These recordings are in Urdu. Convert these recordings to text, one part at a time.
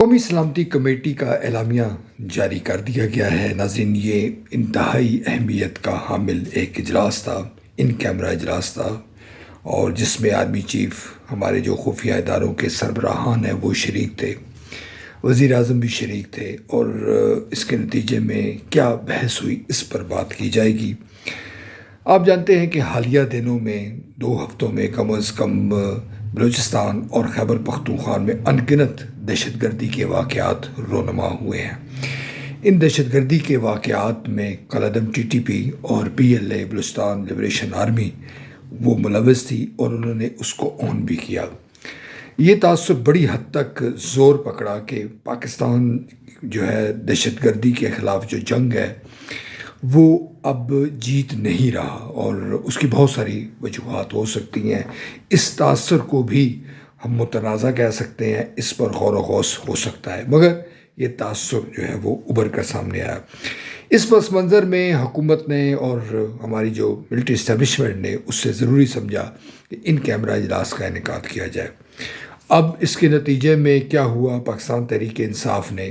قومی سلامتی کمیٹی کا اعلامیہ جاری کر دیا گیا ہے۔ ناظرین، یہ انتہائی اہمیت کا حامل ایک اجلاس تھا، ان کیمرہ اجلاس تھا، اور جس میں آرمی چیف، ہمارے جو خفیہ اداروں کے سربراہان ہیں وہ شریک تھے، وزیر اعظم بھی شریک تھے، اور اس کے نتیجے میں کیا بحث ہوئی اس پر بات کی جائے گی۔ آپ جانتے ہیں کہ حالیہ دنوں میں 2 ہفتوں میں کم از کم بلوچستان اور خیبر پختونخوا میں انگنت دہشت گردی کے واقعات رونما ہوئے ہیں۔ ان دہشت گردی کے واقعات میں کالعدم ٹی ٹی پی اور PLA بلوچستان لبریشن آرمی وہ ملوث تھی، اور انہوں نے اس کو آن بھی کیا۔ یہ تعصب بڑی حد تک زور پکڑا کہ پاکستان جو ہے دہشت گردی کے خلاف جو جنگ ہے وہ اب جیت نہیں رہا، اور اس کی بہت ساری وجوہات ہو سکتی ہیں۔ اس تاثر کو بھی ہم متنازع کہہ سکتے ہیں، اس پر غور و خوض ہو سکتا ہے، مگر یہ تاثر جو ہے وہ ابھر کر سامنے آیا۔ اس پس منظر میں حکومت نے اور ہماری جو ملٹری اسٹیبلشمنٹ نے اس سے ضروری سمجھا کہ ان کیمرہ اجلاس کا انعقاد کیا جائے۔ اب اس کے نتیجے میں کیا ہوا، پاکستان تحریک انصاف نے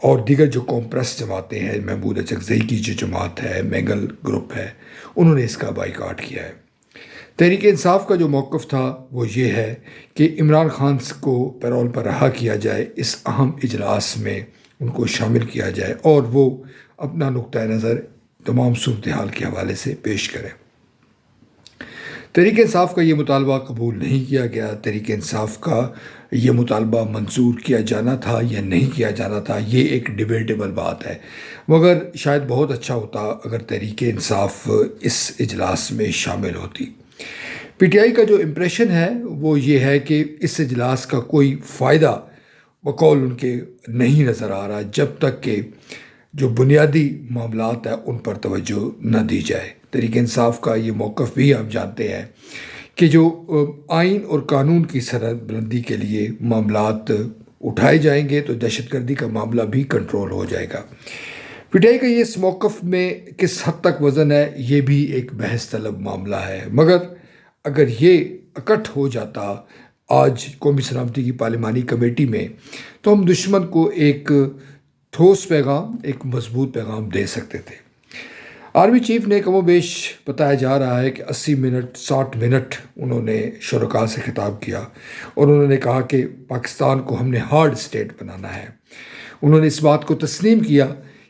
اور دیگر جو قوم-پرست جماعتیں ہیں، محمود اچکزئی کی جو جماعت ہے، مینگل گروپ ہے، انہوں نے اس کا بائیکاٹ کیا ہے۔ تحریک انصاف کا جو موقف تھا وہ یہ ہے کہ عمران خان کو پیرول پر رہا کیا جائے، اس اہم اجلاس میں ان کو شامل کیا جائے، اور وہ اپنا نقطہ نظر تمام صورتحال کے حوالے سے پیش کریں۔ تحریک انصاف کا یہ مطالبہ قبول نہیں کیا گیا۔ تحریک انصاف کا یہ مطالبہ منظور کیا جانا تھا یا نہیں کیا جانا تھا، یہ ایک ڈیبیٹیبل بات ہے، مگر شاید بہت اچھا ہوتا اگر تحریک انصاف اس اجلاس میں شامل ہوتی۔ PTI کا جو امپریشن ہے وہ یہ ہے کہ اس اجلاس کا کوئی فائدہ بقول ان کے نہیں نظر آ رہا جب تک کہ جو بنیادی معاملات ہیں ان پر توجہ نہ دی جائے۔ تحریک انصاف کا یہ موقف بھی آپ جانتے ہیں کہ جو آئین اور قانون کی سرحد بلندی کے لیے معاملات اٹھائے جائیں گے تو دہشت گردی کا معاملہ بھی کنٹرول ہو جائے گا۔ PTI کا یہ اس موقف میں کس حد تک وزن ہے، یہ بھی ایک بحث طلب معاملہ ہے، مگر اگر یہ اکٹھ ہو جاتا آج قومی سلامتی کی پارلیمانی کمیٹی میں تو ہم دشمن کو ایک ٹھوس پیغام، ایک مضبوط پیغام دے سکتے تھے۔ آرمی چیف نے کم و بیش بتایا جا رہا ہے کہ 80 منٹ 60 منٹ انہوں نے شرکاء سے خطاب کیا، اور انہوں نے کہا کہ پاکستان کو ہم نے ہارڈ اسٹیٹ بنانا ہے۔ انہوں نے اس بات کو تسلیم کیا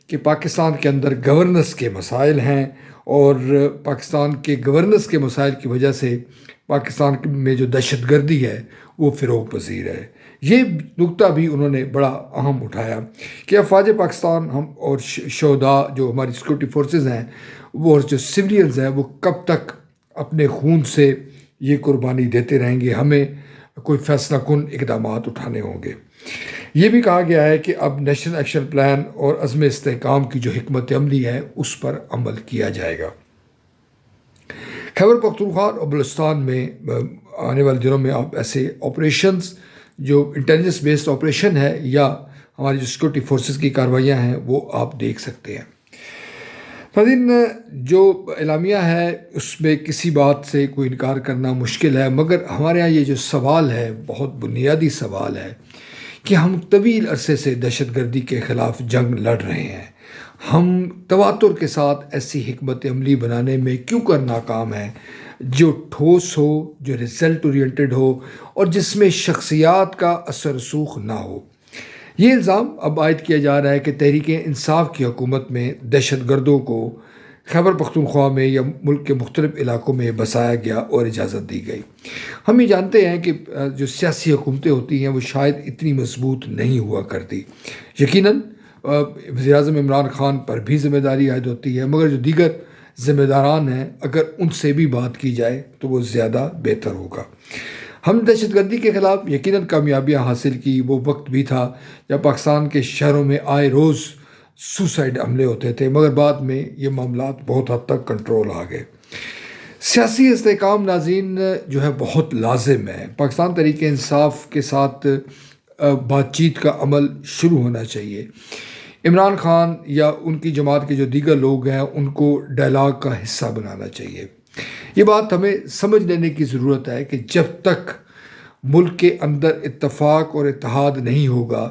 کہ پاکستان کے اندر گورننس کے مسائل ہیں، اور پاکستان کے گورننس کے مسائل کی وجہ سے پاکستان میں جو دہشت گردی ہے وہ فروغ پذیر ہے۔ یہ نقطہ بھی انہوں نے بڑا اہم اٹھایا کہ افواج پاکستان ہم اور شہداء جو ہماری سیکورٹی فورسز ہیں وہ اور جو سویلینز ہیں وہ کب تک اپنے خون سے یہ قربانی دیتے رہیں گے، ہمیں کوئی فیصلہ کن اقدامات اٹھانے ہوں گے۔ یہ بھی کہا گیا ہے کہ اب نیشنل ایکشن پلان اور عزم استحکام کی جو حکمت عملی ہے اس پر عمل کیا جائے گا۔ خیبر پختونخوا اور بلوچستان میں آنے والے دنوں میں آپ ایسے آپریشنز جو انٹیلیجنس بیسڈ آپریشن ہے یا ہماری جو سیکورٹی فورسز کی کارروائیاں ہیں وہ آپ دیکھ سکتے ہیں۔ ناظرین، جو اعلامیہ ہے اس میں کسی بات سے کوئی انکار کرنا مشکل ہے، مگر ہمارے یہاں یہ جو سوال ہے بہت بنیادی سوال ہے کہ ہم طویل عرصے سے دہشت گردی کے خلاف جنگ لڑ رہے ہیں، ہم تواتر کے ساتھ ایسی حکمت عملی بنانے میں کیوں کر ناکام ہیں جو ٹھوس ہو، جو رزلٹ اورینٹڈ ہو، اور جس میں شخصیات کا اثر رسوخ نہ ہو۔ یہ الزام اب عائد کیا جا رہا ہے کہ تحریک انصاف کی حکومت میں دہشت گردوں کو خیبر پختونخوا میں یا ملک کے مختلف علاقوں میں بسایا گیا اور اجازت دی گئی۔ ہم یہ جانتے ہیں کہ جو سیاسی حکومتیں ہوتی ہیں وہ شاید اتنی مضبوط نہیں ہوا کرتی۔ یقیناً وزیر اعظم عمران خان پر بھی ذمہ داری عائد ہوتی ہے، مگر جو دیگر ذمہ داران ہیں اگر ان سے بھی بات کی جائے تو وہ زیادہ بہتر ہوگا۔ ہم دہشت گردی کے خلاف یقیناً کامیابیاں حاصل کی۔ وہ وقت بھی تھا جب پاکستان کے شہروں میں آئے روز سوسائڈ حملے ہوتے تھے، مگر بعد میں یہ معاملات بہت حد تک کنٹرول آ گئے۔ سیاسی استحکام ناظرین جو ہے بہت لازم ہے۔ پاکستان تحریک انصاف کے ساتھ بات چیت کا عمل شروع ہونا چاہیے۔ عمران خان یا ان کی جماعت کے جو دیگر لوگ ہیں ان کو ڈائلاگ کا حصہ بنانا چاہیے۔ یہ بات ہمیں سمجھ لینے کی ضرورت ہے کہ جب تک ملک کے اندر اتفاق اور اتحاد نہیں ہوگا،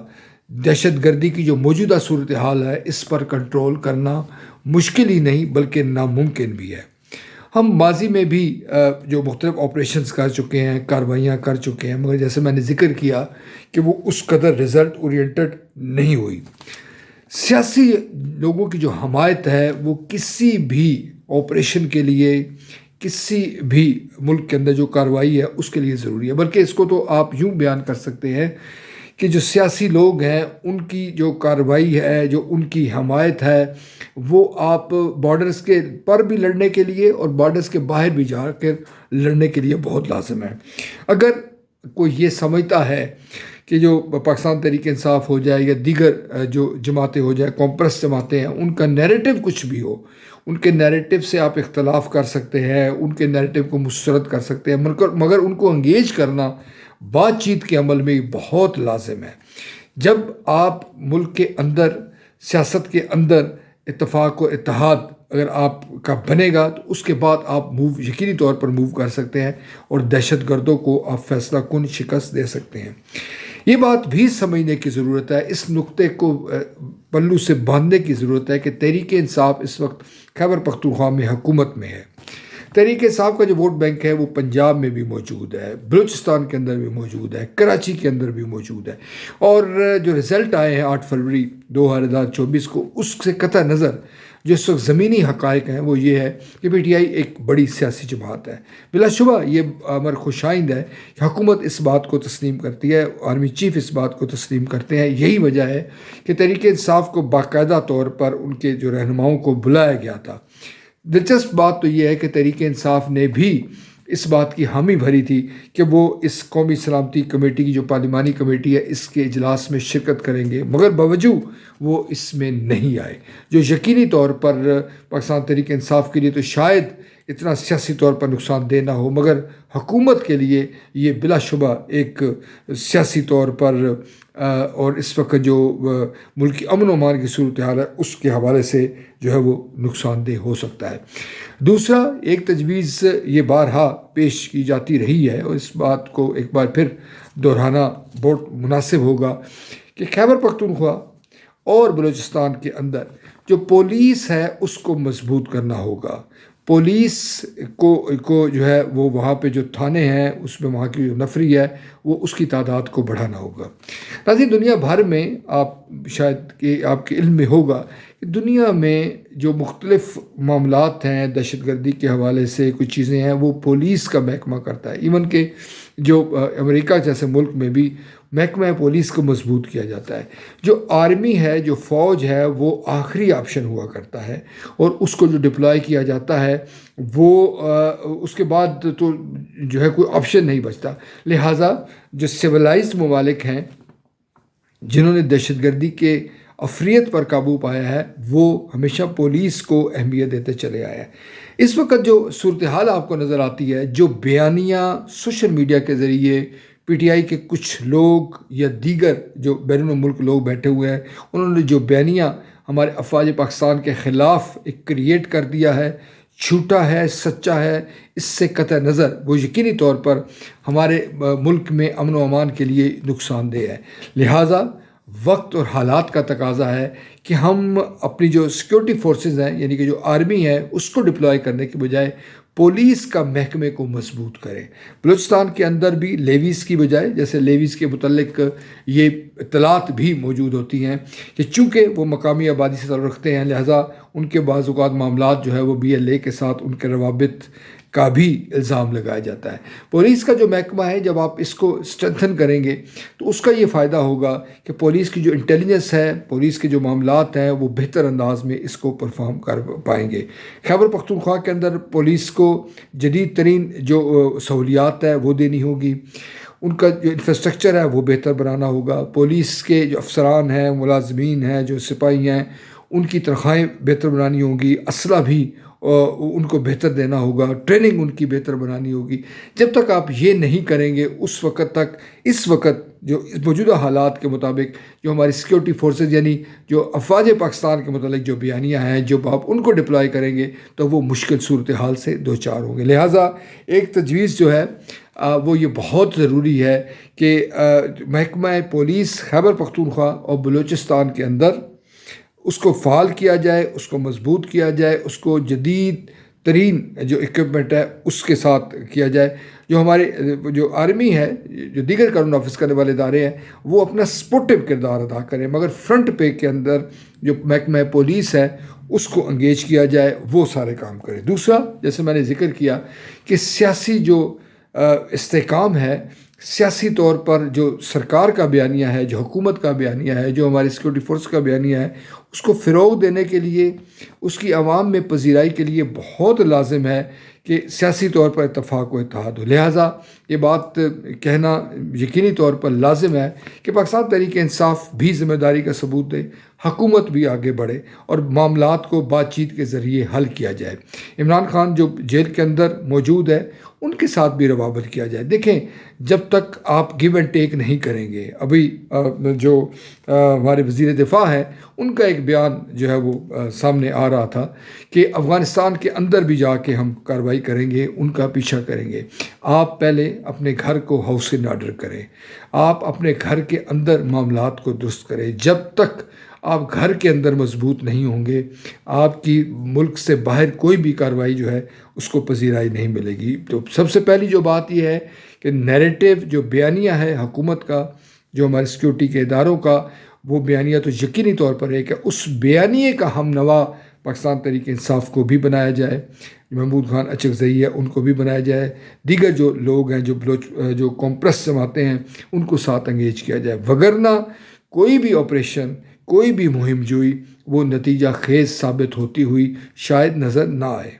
دہشت گردی کی جو موجودہ صورتحال ہے اس پر کنٹرول کرنا مشکل ہی نہیں بلکہ ناممکن بھی ہے۔ ہم ماضی میں بھی جو مختلف آپریشنز کر چکے ہیں، کارروائیاں کر چکے ہیں، مگر جیسے میں نے ذکر کیا کہ وہ اس قدر رزلٹ اورینٹڈ نہیں ہوئی۔ سیاسی لوگوں کی جو حمایت ہے وہ کسی بھی آپریشن کے لیے، کسی بھی ملک کے اندر جو کارروائی ہے اس کے لیے ضروری ہے، بلکہ اس کو تو آپ یوں بیان کر سکتے ہیں کہ جو سیاسی لوگ ہیں ان کی جو کارروائی ہے، جو ان کی حمایت ہے، وہ آپ بارڈرز کے پر بھی لڑنے کے لیے اور بارڈرز کے باہر بھی جا کر لڑنے کے لیے بہت لازم ہے۔ اگر کوئی یہ سمجھتا ہے کہ جو پاکستان تحریک انصاف ہو جائے یا دیگر جو جماعتیں ہو جائے، کمپرس جماعتیں ہیں، ان کا نیریٹو کچھ بھی ہو، ان کے نیریٹو سے آپ اختلاف کر سکتے ہیں، ان کے نیریٹو کو مسترد کر سکتے ہیں، مگر ان کو انگیج کرنا بات چیت کے عمل میں بہت لازم ہے۔ جب آپ ملک کے اندر، سیاست کے اندر اتفاق و اتحاد اگر آپ کا بنے گا تو اس کے بعد آپ یقینی طور پر موو کر سکتے ہیں اور دہشت گردوں کو آپ فیصلہ کن شکست دے سکتے ہیں۔ یہ بات بھی سمجھنے کی ضرورت ہے، اس نقطے کو پلو سے باندھنے کی ضرورت ہے کہ تحریک انصاف اس وقت خیبر پختونخوا میں حکومت میں ہے۔ تحریک انصاف کا جو ووٹ بینک ہے وہ پنجاب میں بھی موجود ہے، بلوچستان کے اندر بھی موجود ہے، کراچی کے اندر بھی موجود ہے، اور جو رزلٹ آئے ہیں 8 فروری 2024 کو، اس سے قطع نظر جو اس وقت زمینی حقائق ہیں وہ یہ ہے کہ پی ٹی آئی ایک بڑی سیاسی جماعت ہے۔ بلا شبہ یہ امر خوشائند ہے کہ حکومت اس بات کو تسلیم کرتی ہے، آرمی چیف اس بات کو تسلیم کرتے ہیں۔ یہی وجہ ہے کہ تحریک انصاف کو باقاعدہ طور پر ان کے جو رہنماؤں کو بلایا گیا تھا۔ دلچسپ بات تو یہ ہے کہ تحریک انصاف نے بھی اس بات کی حامی بھری تھی کہ وہ اس قومی سلامتی کمیٹی کی جو پارلیمانی کمیٹی ہے اس کے اجلاس میں شرکت کریں گے، مگر باوجود وہ اس میں نہیں آئے، جو یقینی طور پر پاکستان تحریک انصاف کے لیے تو شاید اتنا سیاسی طور پر نقصان دہ نہ ہو، مگر حکومت کے لیے یہ بلا شبہ ایک سیاسی طور پر اور اس وقت جو ملکی امن و امان کی صورتحال ہے اس کے حوالے سے جو ہے وہ نقصان دہ ہو سکتا ہے۔ دوسرا، ایک تجویز یہ بارہا پیش کی جاتی رہی ہے اور اس بات کو ایک بار پھر دہرانا بہت مناسب ہوگا کہ خیبر پختونخوا اور بلوچستان کے اندر جو پولیس ہے اس کو مضبوط کرنا ہوگا۔ پولیس کو جو ہے وہ وہاں پہ جو تھانے ہیں اس میں وہاں کی جو نفری ہے وہ اس کی تعداد کو بڑھانا ہوگا۔ ناظرین، دنیا بھر میں آپ شاید کہ آپ کے علم میں ہوگا کہ دنیا میں جو مختلف معاملات ہیں دہشت گردی کے حوالے سے کچھ چیزیں ہیں وہ پولیس کا محکمہ کرتا ہے۔ ایون کہ جو امریکہ جیسے ملک میں بھی محکمہ پولیس کو مضبوط کیا جاتا ہے۔ جو آرمی ہے، جو فوج ہے، وہ آخری آپشن ہوا کرتا ہے اور اس کو جو ڈپلائی کیا جاتا ہے وہ اس کے بعد تو جو ہے کوئی آپشن نہیں بچتا۔ لہٰذا جو سویلائزڈ ممالک ہیں جنہوں نے دہشت گردی کے افریت پر قابو پایا ہے وہ ہمیشہ پولیس کو اہمیت دیتے چلے آئے ہیں۔ اس وقت جو صورتحال آپ کو نظر آتی ہے، جو بیانیہ سوشل میڈیا کے ذریعے پی ٹی آئی کے کچھ لوگ یا دیگر جو بیرون ملک لوگ بیٹھے ہوئے ہیں انہوں نے جو بیانیہ ہمارے افواج پاکستان کے خلاف ایک کریٹ کر دیا ہے، جھوٹا ہے، سچا ہے، اس سے قطع نظر وہ یقینی طور پر ہمارے ملک میں امن و امان کے لیے نقصان دہ ہے۔ لہٰذا وقت اور حالات کا تقاضا ہے کہ ہم اپنی جو سیکیورٹی فورسز ہیں یعنی کہ جو آرمی ہے اس کو ڈپلوائے کرنے کے بجائے پولیس کا محکمے کو مضبوط کریں۔ بلوچستان کے اندر بھی لیویز کی بجائے، جیسے لیویز کے متعلق یہ اطلاعات بھی موجود ہوتی ہیں کہ چونکہ وہ مقامی آبادی سے تعلق رکھتے ہیں لہٰذا ان کے بعض اوقات معاملات جو ہے وہ بی ایل اے کے ساتھ ان کے روابط کا بھی الزام لگایا جاتا ہے۔ پولیس کا جو محکمہ ہے جب آپ اس کو اسٹرینتھن کریں گے تو اس کا یہ فائدہ ہوگا کہ پولیس کی جو انٹیلیجنس ہے، پولیس کے جو معاملات ہیں وہ بہتر انداز میں اس کو پرفارم کر پائیں گے۔ خیبر پختونخوا کے اندر پولیس کو جدید ترین جو سہولیات ہے وہ دینی ہوگی، ان کا جو انفراسٹرکچر ہے وہ بہتر بنانا ہوگا، پولیس کے جو افسران ہیں، ملازمین ہیں، جو سپاہی ہیں ان کی تنخواہیں بہتر بنانی ہوں گی، اسلحہ بھی ان کو بہتر دینا ہوگا، ٹریننگ ان کی بہتر بنانی ہوگی۔ جب تک آپ یہ نہیں کریں گے اس وقت تک اس وقت جو موجودہ حالات کے مطابق جو ہماری سیکیورٹی فورسز یعنی جو افواج پاکستان کے متعلق جو بیانیہ ہیں جب آپ ان کو ڈپلائی کریں گے تو وہ مشکل صورتحال سے دوچار ہوں گے۔ لہٰذا ایک تجویز جو ہے وہ یہ بہت ضروری ہے کہ محکمہ پولیس خیبر پختونخوا اور بلوچستان کے اندر اس کو فعال کیا جائے، اس کو مضبوط کیا جائے، اس کو جدید ترین جو اکوپمنٹ ہے اس کے ساتھ کیا جائے. جو ہمارے جو آرمی ہے، جو دیگر قانون نافذ کرنے والے ادارے ہیں، وہ اپنا سپورٹو کردار ادا کریں، مگر فرنٹ پہ کے اندر جو محکمہ پولیس ہے اس کو انگیج کیا جائے، وہ سارے کام کرے. دوسرا، جیسے میں نے ذکر کیا کہ سیاسی جو استحکام ہے، سیاسی طور پر جو سرکار کا بیانیہ ہے، جو حکومت کا بیانیہ ہے، جو ہماری سیکورٹی فورس کا بیانیہ ہے، اس کو فروغ دینے کے لیے، اس کی عوام میں پذیرائی کے لیے بہت لازم ہے کہ سیاسی طور پر اتفاق و اتحاد ہو. لہٰذا یہ بات کہنا یقینی طور پر لازم ہے کہ پاکستان تحریک انصاف بھی ذمہ داری کا ثبوت دے، حکومت بھی آگے بڑھے اور معاملات کو بات چیت کے ذریعے حل کیا جائے. عمران خان جو جیل کے اندر موجود ہے، ان کے ساتھ بھی روابط کیا جائے. دیکھیں، جب تک آپ گیو اینڈ ٹیک نہیں کریں گے، ابھی جو ہمارے وزیر دفاع ہیں، ان کا ایک بیان جو ہے وہ سامنے آ رہا تھا کہ افغانستان کے اندر بھی جا کے ہم کارروائی کریں گے، ان کا پیچھا کریں گے. آپ پہلے اپنے گھر کو ہاؤس ان آرڈر کریں، آپ اپنے گھر کے اندر معاملات کو درست کریں. جب تک آپ گھر کے اندر مضبوط نہیں ہوں گے، آپ کی ملک سے باہر کوئی بھی کارروائی جو ہے اس کو پذیرائی نہیں ملے گی. تو سب سے پہلی جو بات یہ ہے کہ نیریٹو جو بیانیہ ہے حکومت کا، جو ہمارے سیکورٹی کے اداروں کا، وہ بیانیہ تو یقینی طور پر ہے کہ اس بیانیے کا ہم نوا پاکستان تحریک انصاف کو بھی بنایا جائے، محمود خان اچکزئی ہے ان کو بھی بنایا جائے، دیگر جو لوگ ہیں جو کمپریس جماعتیں ہیں ان کو ساتھ انگیج کیا جائے. وگرنہ کوئی بھی آپریشن، کوئی بھی مہم جوئی وہ نتیجہ خیز ثابت ہوتی ہوئی شاید نظر نہ آئے.